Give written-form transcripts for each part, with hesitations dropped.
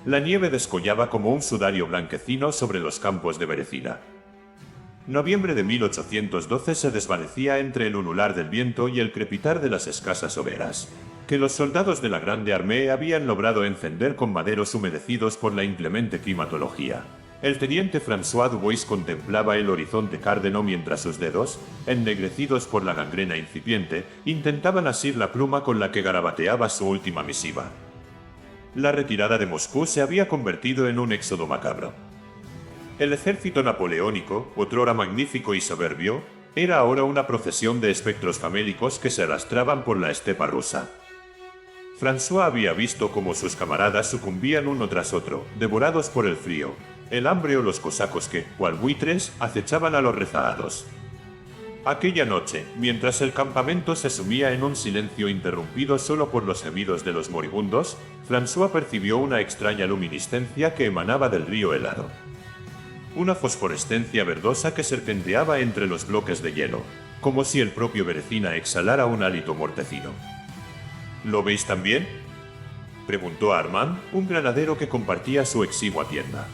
La nieve descollaba como un sudario blanquecino sobre los campos de Berecina. Noviembre de 1812 se desvanecía entre el ulular del viento y el crepitar de las escasas hogueras, que los soldados de la Grande Armée habían logrado encender con maderos humedecidos por la inclemente climatología. El teniente François Dubois contemplaba el horizonte cárdeno mientras sus dedos, ennegrecidos por la gangrena incipiente, intentaban asir la pluma con la que garabateaba su última misiva. La retirada de Moscú se había convertido en un éxodo macabro. El ejército napoleónico, otrora magnífico y soberbio, era ahora una procesión de espectros famélicos que se arrastraban por la estepa rusa. François había visto cómo sus camaradas sucumbían uno tras otro, devorados por el frío, el hambre o los cosacos que, cual buitres, acechaban a los rezagados. Aquella noche, mientras el campamento se sumía en un silencio interrumpido solo por los gemidos de los moribundos, François percibió una extraña luminiscencia que emanaba del río helado. Una fosforescencia verdosa que serpenteaba entre los bloques de hielo, como si el propio Berecina exhalara un hálito mortecino. ¿Lo veis también?, preguntó a Armand, un granadero que compartía su exigua tienda.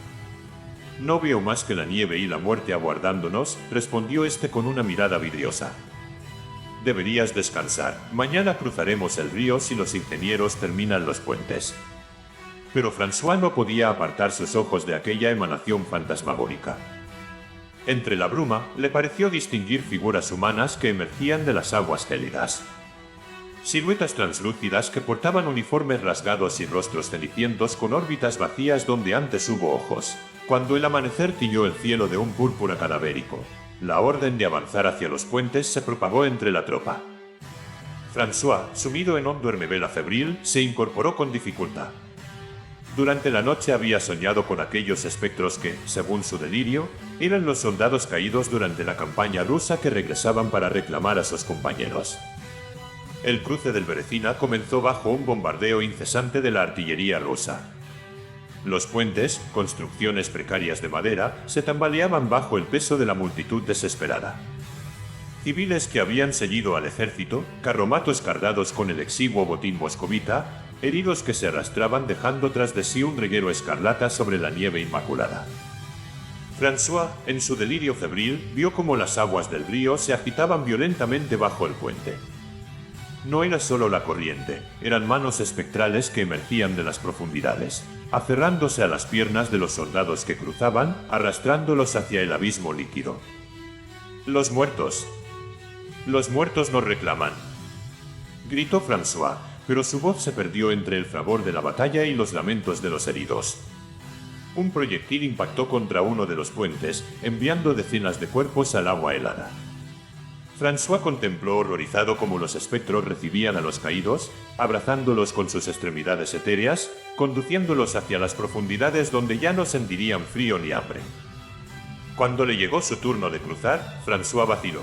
No veo más que la nieve y la muerte aguardándonos, respondió este con una mirada vidriosa. Deberías descansar, mañana cruzaremos el río si los ingenieros terminan los puentes. Pero François no podía apartar sus ojos de aquella emanación fantasmagórica. Entre la bruma, le pareció distinguir figuras humanas que emergían de las aguas gélidas. Siluetas translúcidas que portaban uniformes rasgados y rostros cenicientos con órbitas vacías donde antes hubo ojos. Cuando el amanecer tiñó el cielo de un púrpura cadavérico, la orden de avanzar hacia los puentes se propagó entre la tropa. François, sumido en hondo hermevela febril, se incorporó con dificultad. Durante la noche había soñado con aquellos espectros que, según su delirio, eran los soldados caídos durante la campaña rusa que regresaban para reclamar a sus compañeros. El cruce del Berecina comenzó bajo un bombardeo incesante de la artillería rusa. Los puentes, construcciones precarias de madera, se tambaleaban bajo el peso de la multitud desesperada. Civiles que habían seguido al ejército, carromatos cargados con el exiguo botín moscovita, heridos que se arrastraban dejando tras de sí un reguero escarlata sobre la nieve inmaculada. François, en su delirio febril, vio cómo las aguas del río se agitaban violentamente bajo el puente. No era solo la corriente, eran manos espectrales que emergían de las profundidades, aferrándose a las piernas de los soldados que cruzaban, arrastrándolos hacia el abismo líquido. ¡Los muertos! ¡Los muertos nos reclaman!, gritó François, pero su voz se perdió entre el fragor de la batalla y los lamentos de los heridos. Un proyectil impactó contra uno de los puentes, enviando decenas de cuerpos al agua helada. François contempló horrorizado cómo los espectros recibían a los caídos, abrazándolos con sus extremidades etéreas, conduciéndolos hacia las profundidades donde ya no sentirían frío ni hambre. Cuando le llegó su turno de cruzar, François vaciló.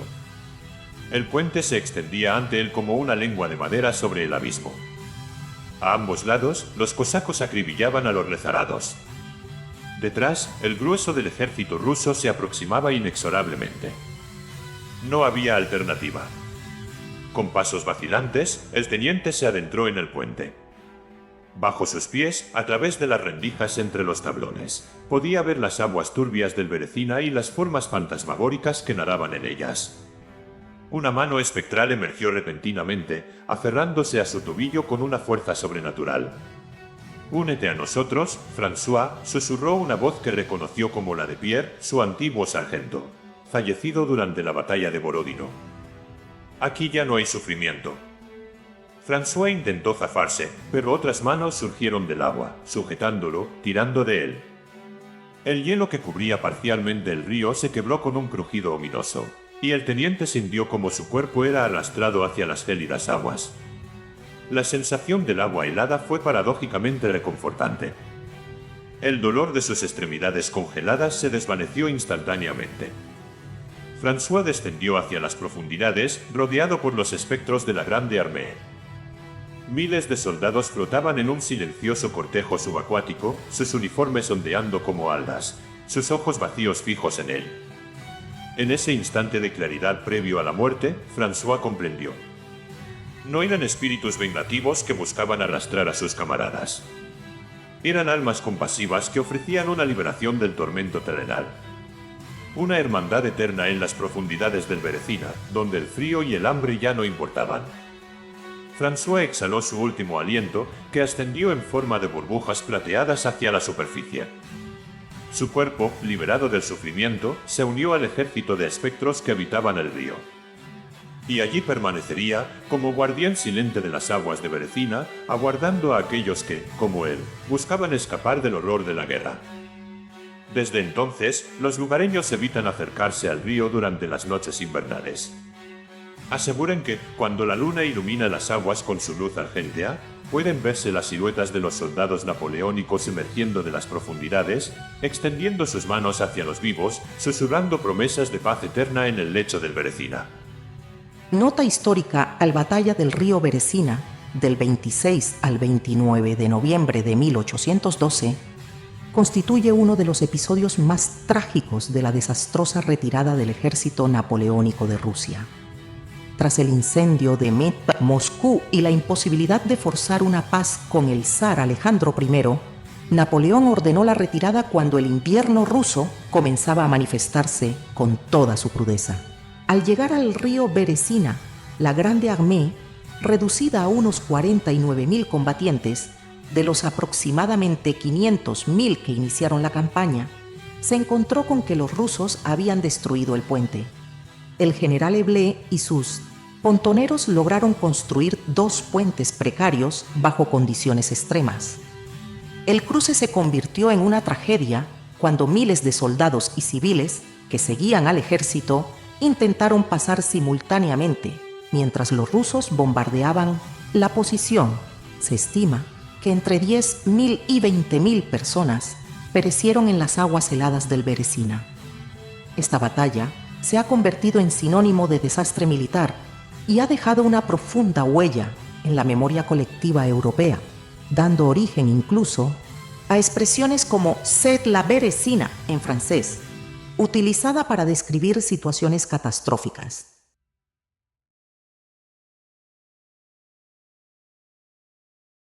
El puente se extendía ante él como una lengua de madera sobre el abismo. A ambos lados, los cosacos acribillaban a los rezagados. Detrás, el grueso del ejército ruso se aproximaba inexorablemente. No había alternativa. Con pasos vacilantes, el teniente se adentró en el puente. Bajo sus pies, a través de las rendijas entre los tablones, podía ver las aguas turbias del Berecina y las formas fantasmagóricas que nadaban en ellas. Una mano espectral emergió repentinamente, aferrándose a su tobillo con una fuerza sobrenatural. «Únete a nosotros, François», susurró una voz que reconoció como la de Pierre, su antiguo sargento, fallecido durante la batalla de Borodino. «Aquí ya no hay sufrimiento». François intentó zafarse, pero otras manos surgieron del agua, sujetándolo, tirando de él. El hielo que cubría parcialmente el río se quebró con un crujido ominoso, y el teniente sintió como su cuerpo era arrastrado hacia las gélidas aguas. La sensación del agua helada fue paradójicamente reconfortante. El dolor de sus extremidades congeladas se desvaneció instantáneamente. François descendió hacia las profundidades, rodeado por los espectros de la Grande Armée. Miles de soldados flotaban en un silencioso cortejo subacuático, sus uniformes ondeando como aldas, sus ojos vacíos fijos en él. En ese instante de claridad previo a la muerte, François comprendió. No eran espíritus vengativos que buscaban arrastrar a sus camaradas. Eran almas compasivas que ofrecían una liberación del tormento terrenal. Una hermandad eterna en las profundidades del Berecina, donde el frío y el hambre ya no importaban. François exhaló su último aliento, que ascendió en forma de burbujas plateadas hacia la superficie. Su cuerpo, liberado del sufrimiento, se unió al ejército de espectros que habitaban el río. Y allí permanecería, como guardián silente de las aguas de Berecina, aguardando a aquellos que, como él, buscaban escapar del horror de la guerra. Desde entonces, los lugareños evitan acercarse al río durante las noches invernales. Aseguran que, cuando la luna ilumina las aguas con su luz argéntea, pueden verse las siluetas de los soldados napoleónicos emergiendo de las profundidades, extendiendo sus manos hacia los vivos, susurrando promesas de paz eterna en el lecho del Berecina. Nota histórica al Batalla del río Berecina, del 26 al 29 de noviembre de 1812, constituye uno de los episodios más trágicos de la desastrosa retirada del ejército napoleónico de Rusia. Tras el incendio de Moscú y la imposibilidad de forzar una paz con el zar Alejandro I, Napoleón ordenó la retirada cuando el invierno ruso comenzaba a manifestarse con toda su crudeza. Al llegar al río Berecina, la Grande Armée, reducida a unos 49.000 combatientes, de los aproximadamente 500.000 que iniciaron la campaña, se encontró con que los rusos habían destruido el puente. El general Eblé y sus pontoneros lograron construir 2 puentes precarios bajo condiciones extremas. El cruce se convirtió en una tragedia cuando miles de soldados y civiles que seguían al ejército intentaron pasar simultáneamente mientras los rusos bombardeaban la posición. Se estima que entre 10.000 y 20.000 personas perecieron en las aguas heladas del Berecina. Esta batalla se ha convertido en sinónimo de desastre militar y ha dejado una profunda huella en la memoria colectiva europea, dando origen incluso a expresiones como «c'est la Berecina» en francés, utilizada para describir situaciones catastróficas.